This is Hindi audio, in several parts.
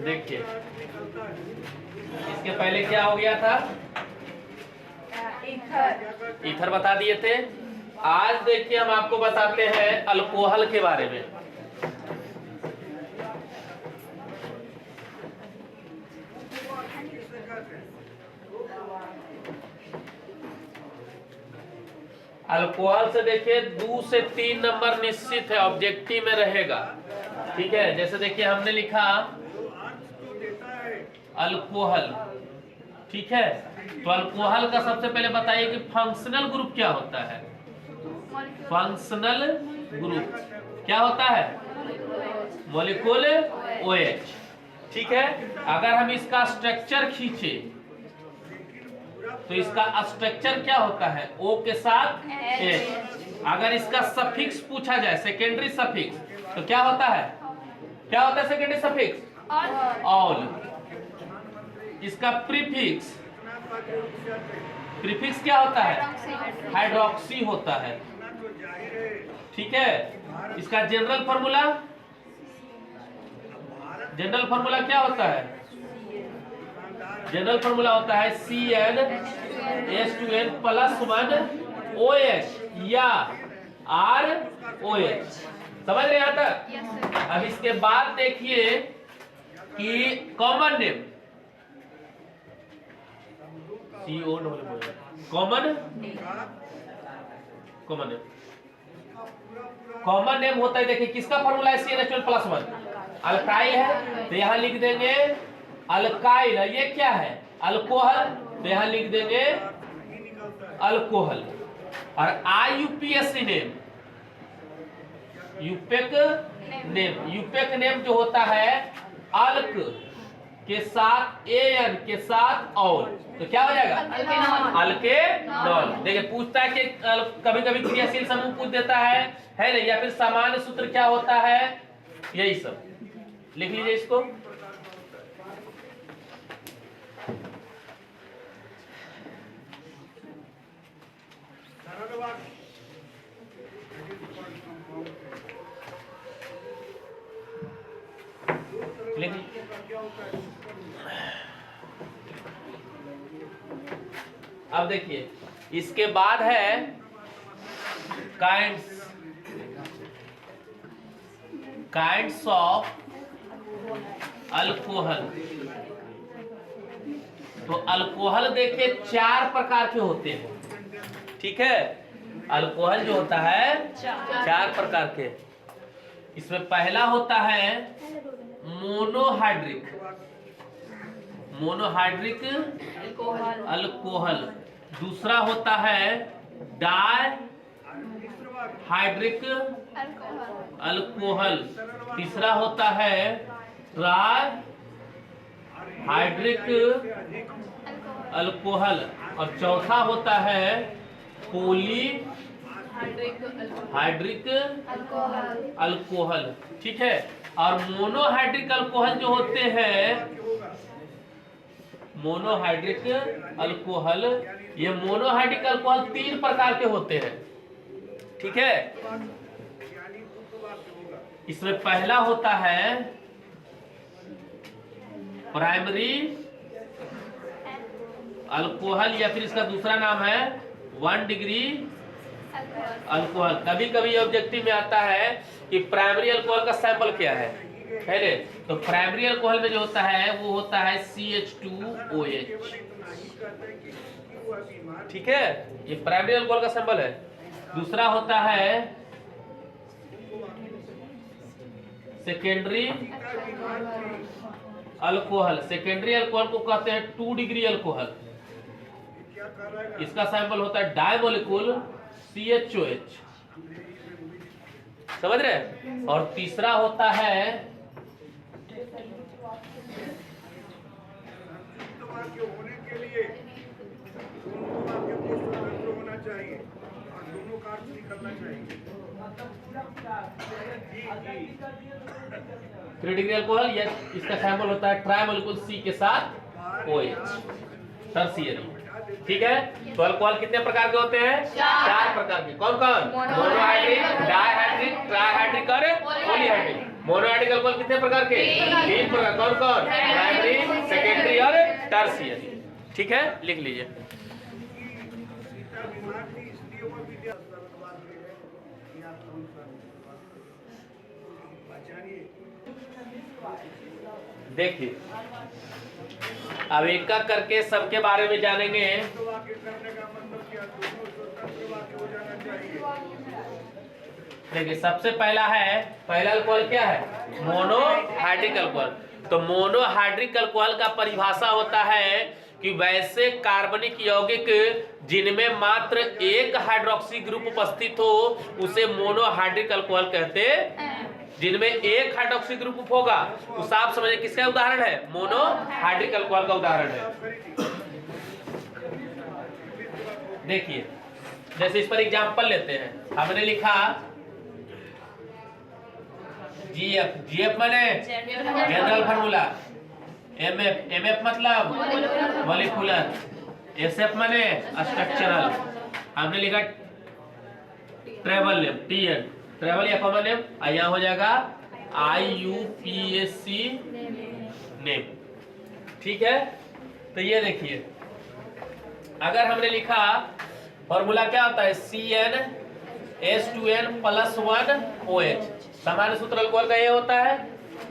देखिए इसके पहले क्या हो गया था, ईथर बता दिए थे। आज देखिए हम आपको बताते हैं अल्कोहल के बारे में। अल्कोहल से देखिए 2 से 3 नंबर निश्चित है, ऑब्जेक्टिव में रहेगा। ठीक है, जैसे देखिए हमने लिखा अल्कोहल। ठीक है, तो अल्कोहल का सबसे पहले बताइए कि फंक्शनल ग्रुप क्या होता है। फंक्शनल ग्रुप क्या होता है, मॉलिक्यूल OH। ठीक है, अगर हम इसका स्ट्रक्चर खींचे तो इसका स्ट्रक्चर क्या होता है, O के साथ H। अगर इसका सफिक्स पूछा जाए, सेकेंडरी सफिक्स, तो क्या होता है, क्या होता है सेकेंडरी सफिक्स, ऑल। इसका प्रीफिक्स, प्रीफिक्स क्या होता है, हाइड्रोक्सी होता है। ठीक है, इसका जनरल फार्मूला, जनरल फार्मूला क्या होता है, जनरल फार्मूला होता है CnH2n + 1 OH या ROH। समझ रहे यहां तक। अब इसके बाद देखिए कि common name, common common name, common name होता है। देखिए किसका फार्मूला है, CnH2n + 1, अल्काइल है तो यहां लिख देंगे अल्काइल। ये क्या है, अल्कोहल, तो यहां लिख देंगे अल्कोहल। और IUPAC नेम, यूपेक नेम, यूपेक नेम जो होता है अल्क के साथ AN के साथ ऑल, तो क्या हो जाएगा, अल्केनॉल। देखिए पूछता है कि कभी कभी क्रियाशील समूह पूछ देता है नहीं, या फिर सामान्य सूत्र क्या होता है, यही सब लिख लीजिए इसको। अब देखिए इसके बाद है काइंड्स ऑफ अल्कोहल। तो अल्कोहल देखिए 4 प्रकार के होते हैं। ठीक है, अल्कोहल जो होता है 4 प्रकार के। इसमें पहला होता है मोनोहाइड्रिक, मोनोहाइड्रिक अल्कोहल। दूसरा होता है डाई हाइड्रिक अल्कोहल। तीसरा होता है ट्राई हाइड्रिक अल्कोहल। और चौथा होता है पॉली हाइड्रिक अल्कोहल। ठीक है, और मोनोहाइड्रिक अल्कोहल जो होते हैं, मोनोहाइड्रिक अल्कोहल, ये मोनोहाइड्रिक अल्कोहल 3 प्रकार के होते हैं। ठीक है, इसमें पहला होता है प्राइमरी अल्कोहल, या फिर इसका दूसरा नाम है 1 डिग्री अल्कोहल। कभी कभी ऑब्जेक्टिव में आता है कि प्राइमरी अल्कोहल का सैंपल क्या है पहले, तो प्राइमरी अल्कोहल में जो होता है वो होता है CH2OH। ठीक है, ये प्राइमरी अल्कोहल का सैंपल है। दूसरा होता है सेकेंडरी अल्कोहल। सेकेंडरी अल्कोहल को कहते हैं 2 डिग्री अल्कोहल। इसका सैंपल होता है डाई मॉलिक्यूल CHOH। समझ रहे। और तीसरा होता है होने के लिए होना चाहिए और दोनों कार्ड निकलना चाहिए। 3 डिग्री अल्कोहल, या इसका सैंपल होता है ट्राई मॉलिक्यूल C के साथ OH टर्शियरी। ठीक है। तो अल्कोहल कितने प्रकार के होते हैं? 4 प्रकार के। कौन कौन? मोनोहाइड्रिक, डायहाइड्रिक, ट्राइहाइड्रिक और पॉलीहाइड्रिक। मोनोहाइड्रिक अल्कोहल कितने प्रकार के? 3 प्रकार। कौन कौन? प्राइमरी, सेकेंडरी और टर्शियरी। ठीक है, लिख लीजिए। सीता बीमार थी इसलिए वो विद्या बात है कि आप कौन सा पहचानिए। देखिए, अब एक एक करके सबके बारे में जानेंगे। तो वाक्य करने का मतलब क्या? दोनों स्वतंत्र वाक्य हो जाना चाहिए। देखिए, सबसे पहला अल्कोहल क्या है? Monohydric alcohol. तो मोनोहाइड्रिक अल्कोहल का परिभाषा होता है कि वैसे कार्बनिक यौगिक जिनमें मात्र एक हाइड्रोक्सी ग्रुप उपस्थित हो उसे मोनोहाइड्रिक अल्कोहल कहते हैं। जिनमें एक हाइड्रोक्सी ग्रुप होगा उस आप समझिए किसका उदाहरण है? मोनोहाइड्रिक अल्कोहल का उदाहरण है। देखिए, जैसे इस पर एग्जांपल लेते हैं। हमने लिखा जीएफ। जीएफ माने जनरल फार्मूला। एमएफ, एमएफ मतलब मॉलिक्यूलर। एसएफ माने स्ट्रक्चरल। हमने लिखा ट्रेवल नेम, टीएन ट्रेवल या कॉमन नेम, यहाँ हो जाएगा IUPAC नेम। ठीक है। तो ये देखिए, अगर हमने लिखा फॉर्मूला क्या होता है? CnH2n+1OH। सामान्य सूत्र अल्कोहल का ये होता है।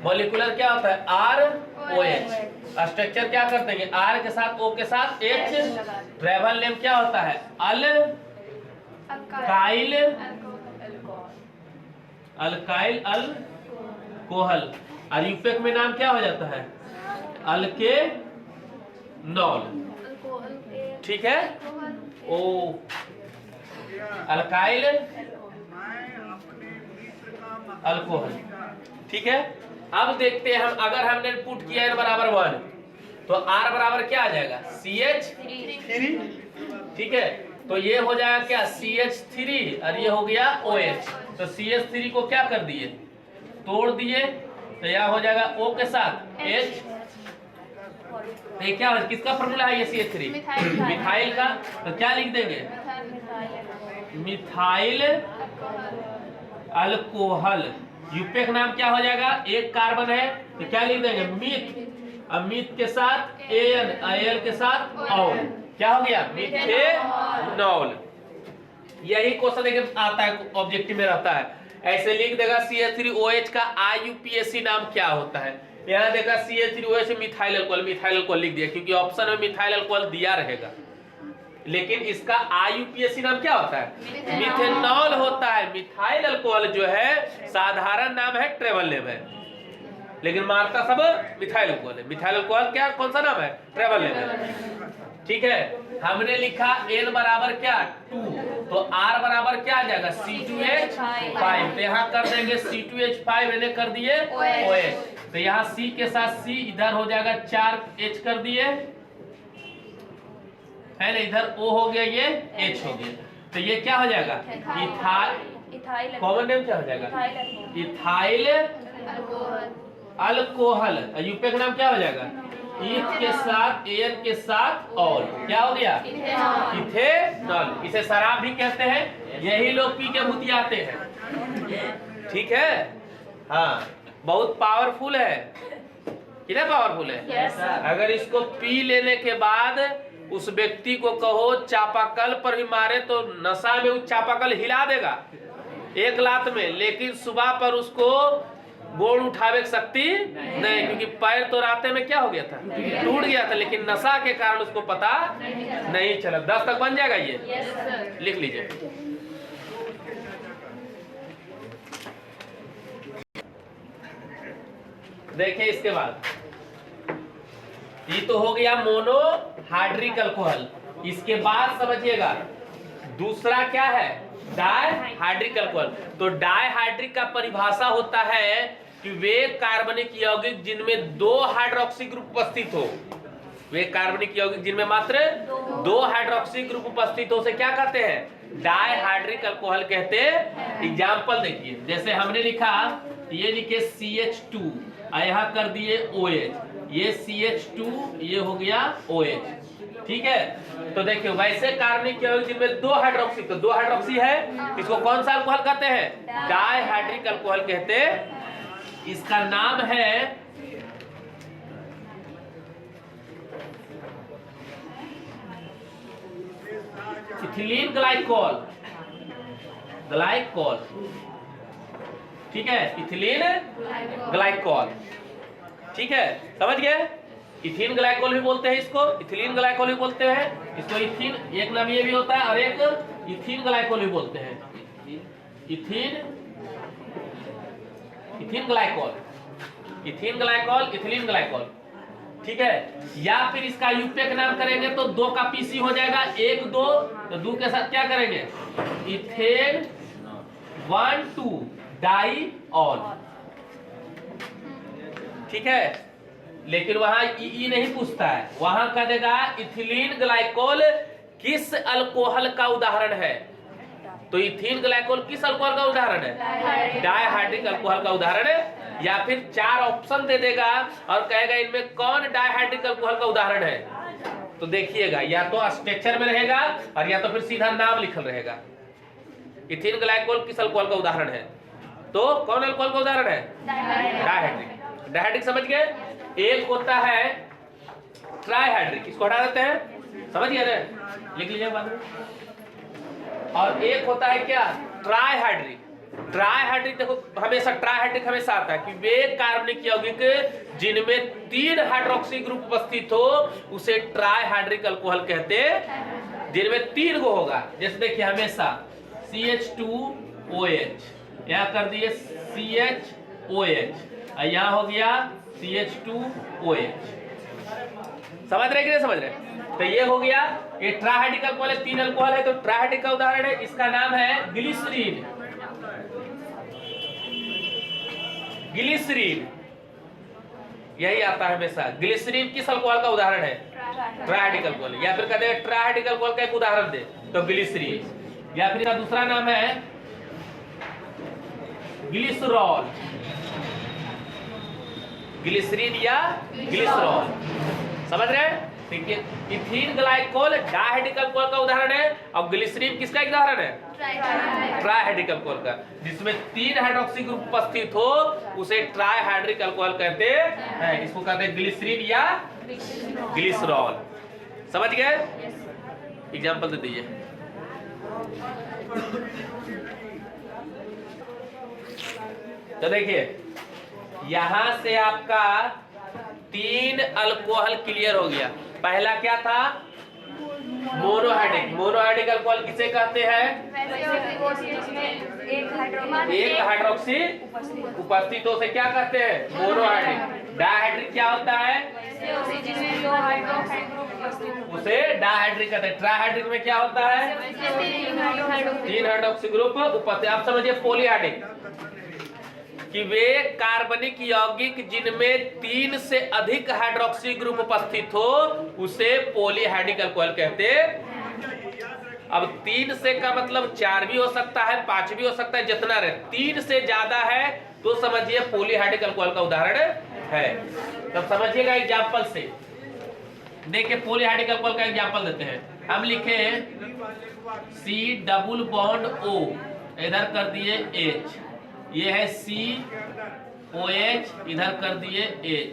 मॉलिक्यूलर क्या होता है? ROH। स्ट्रक्चर क्या करते हैं? R के साथ O के साथ H। ट्रेवल नेम क्या होता है? Alkyl alcohol. और यूपेक में नाम क्या हो जाता है? अल्केनॉल। ठीक है। ओ अल्काइल अल्कोहल। ठीक है। अब देखते हैं हम, अगर हमने पुट किया n बराबर 1 तो R बराबर क्या आ जाएगा? CH3। ठीक है। तो ये हो जाएगा क्या? CH3 और ये हो गया OH। तो CH3 को क्या कर दिए? तोड़ दिए। तो यहाँ हो जाएगा O के साथ H। तो ये क्या है? किसका फॉर्मूला है ये? CH3 मिथाइल का। तो क्या लिख देंगे? Methyl alcohol. यूपेक नाम क्या हो जाएगा? एक कार्बन है तो क्या लिख देंगे? मीथ। अब मीथ के साथ AN, AL के साथ ऑल। क्या हो गया? मीथेनॉल। यही क्वेश्चन आता है, ऑब्जेक्टिव में रहता है। ऐसे लिख देगा CH3OH का IUPAC नाम क्या होता है? यहाँ देखा CH3OH methyl alcohol, methyl alcohol लिख दिया क्योंकि ऑप्शन में मिथाइल अल्कोहल दिया रहेगा। लेकिन इसका IUPAC नाम क्या होता है? मिथेनॉल होता है। मिथाइल अल्कोहल जो है साधारण नाम है, ट्रेवल नेम है, लेकिन मारता सब मिथाइल अल्कोहल है। मिथाइल अल्कोहल क्या कौन सा नाम है? ट्रेवल नेम है। ठीक है। हमने लिखा n बराबर क्या? 2। तो R बराबर क्या आ जाएगा? C2H5। तो यहाँ कर देंगे C2H5, मैंने कर दिए OH। तो यहाँ C के साथ C, इधर हो जाएगा 4H कर दिए है ना, इधर O हो गया, ये H हो गया। तो ये क्या हो जाएगा? इथाइल। कॉमन नेम क्या हो जाएगा? Ethyl alcohol. यूपे का नाम क्या हो जाएगा? ईथ के साथ AN के साथ ऑल। क्या हो गया? इथेनॉल। इसे शराब भी कहते हैं। यही लोग पी के भुतियाते हैं। ठीक है। हाँ, बहुत पावरफुल है। कितना पावरफुल है? yes, अगर इसको पी लेने के बाद उस व्यक्ति को कहो चापाकल पर भी मारे तो नशा में उस चापाकल हिला देगा एक लात में, लेकिन सुबह पर उसको गोड़ उठावे की शक्ति नहीं, क्योंकि पैर तो रास्ते में क्या हो गया था? टूट गया था, लेकिन नशा के कारण उसको पता नहीं चला। 10 तक बन जाएगा ये? yes, लिख लीजिए। देखिए इसके बाद ये तो हो गया मोनोहाइड्रिक अल्कोहल। इसके बाद समझिएगा दूसरा क्या है? डायहाइड्रिक अल्कोहल। तो डायहाइड्रिक का परिभाषा होता है कि वे कार्बनिक यौगिक जिनमें 2 हाइड्रोक्सी ग्रुप उपस्थित हो। वे कार्बनिक यौगिक जिनमें मात्र 2 हाइड्रोक्सी ग्रुप उपस्थित हो से क्या कहते हैं? डायहाइड्रिक अल्कोहल कहते हैं। एग्जाम्पल देखिए, जैसे हमने लिखा, ये लिखे CH2 यहाँ कर दिए OH, ये CH2 ये हो गया OH। ठीक है। तो देखिए वैसे कार्बनिक यौगिक जिनमें 2 हाइड्रोक्सी, तो 2 हाइड्रोक्सी है, इसको कौन सा अल्कोहल कहते हैं? डायहाइड्रिक अल्कोहल कहते हैं। इसका नाम है इथिलीन ग्लाइकोल, ग्लाइकोल, ठीक है, इथिलीन ग्लाइकोल, ठीक है, समझ गए। इथीन ग्लाइकोल भी बोलते हैं इसको, इथिलीन ग्लाइकोल भी बोलते हैं इसको। इथीन एक नाम ये भी होता है और एक इथीन ग्लाइकोल भी बोलते हैं। Ethene, ethene glycol, ethene glycol, ethylene glycol, ठीक है। या फिर इसका यूपेक नाम करेंगे तो 2 का पीसी हो जाएगा, 1 2, तो 2 के साथ क्या करेंगे? इथेन 1 2 डाइऑल, ठीक है। लेकिन वहां ई नहीं पूछता है, वहां कह देगा इथिलीन ग्लाइकोल किस अल्कोहल का उदाहरण है। तो इथीन ग्लाइकोल किस अल्कोहल का उदाहरण है? डायहाइड्रिक अल्कोहल का उदाहरण है। या फिर 4 ऑप्शन दे देगा और कहेगा इनमें कौन डायहाइड्रिक अल्कोहल का उदाहरण है। तो देखिएगा या तो स्ट्रक्चर में रहेगा और या तो फिर सीधा नाम लिखल रहेगा। इथीन ग्लाइकोल किस अल्कोहल का उदाहरण है? तो कौन अल्कोहल का उदाहरण है? डायहाइड्रिक। डायहाइड्रिक समझ गए। एक होता है ट्राइहाइड्रिक, इसको हटा देते हैं, समझ गए ना, लिख लीजिए बाद में। और एक होता है क्या? ट्राइहाइड्रिक। ट्राइहाइड्रिक देखो हमेशा ट्राइहाइड्रिक हमेशा आता है कि वे कार्बनिक यौगिक जिनमें 3 हाइड्रोक्सी ग्रुप उपस्थित हो उसे ट्राइहाइड्रिक अल्कोहल कहते हैं। जिनमें 3 गो होगा, जैसे देखिए हमेशा CH2OH, यहाँ कर दिए CHOH, यहाँ हो गया CH2OH, समझ रहे कि नहीं समझ रहे? तो ये हो गया, ये ट्राइहाइड्रिक अल्कोहल है, 3 अल्कोहल है, तो ट्राइहाइड्रिक का उदाहरण है, इसका नाम है ग्लिसरीन। ग्लिसरीन यही आता है हमेशा। ग्लिसरीन किस अल्कोहल का उदाहरण है? Trihydric alcohol. या फिर कहते हैं ट्राइहाइड्रिक अल्कोहल का एक उदाहरण दे तो ग्लिसरीन। या फिर इसका दूसरा नाम है ग्लिसरॉल, ग्लिसरीन या ग्लिसरॉल, समझ रहे हैं? ठीक है। इथीन ग्लाइकोल डायहाइड्रिक अल्कोहल का उदाहरण है और ग्लिसरीन किसका उदाहरण है? ट्राइहाइड्रिक अल्कोहल का। जिसमें 3 हाइड्रोक्सी ग्रुप उपस्थित हो उसे ट्राइहाइड्रिक अल्कोहल कहते हैं। इसको कहते हैं ग्लिसरीन या ग्लिसरॉल, समझ गए? एग्जाम्पल दे दीजिए। तो देखिए यहां से आपका 3 अल्कोहल क्लियर हो गया। पहला क्या था? मोनोहाइड्रिक। मोनोहाइड्रिक अल्कोहल किसे कहते हैं? एक हाइड्रोक्सी उपस्थित हो से क्या कहते हैं? मोनोहाइड्रिक। डायहाइड्रिक क्या होता है? उसे डायहाइड्रिक कहते हैं। ट्राइहाइड्रिक में क्या होता है? 3 हाइड्रोक्सी ग्रुप उपस्थित। आप समझिए पॉलीहाइड्रिक कि वे कार्बनिक यौगिक जिनमें 3 से अधिक हाइड्रोक्सी ग्रुप उपस्थित हो उसे पॉलीहाइड्रिक अल्कोहल कहते हैं। अब 3 से का मतलब 4 भी हो सकता है, 5 भी हो सकता है, जितना रहे। 3 से ज्यादा है तो समझिए पॉलीहाइड्रिक अल्कोहल का उदाहरण है। तब समझिएगा एग्जाम्पल से। देखिए पॉलीहाइड्रिक अल्कोहल का एग्जाम्पल देते हैं। हम लिखे C डबल बॉन्ड O, इधर कर दिए H, ये है COH, इधर कर दिए H,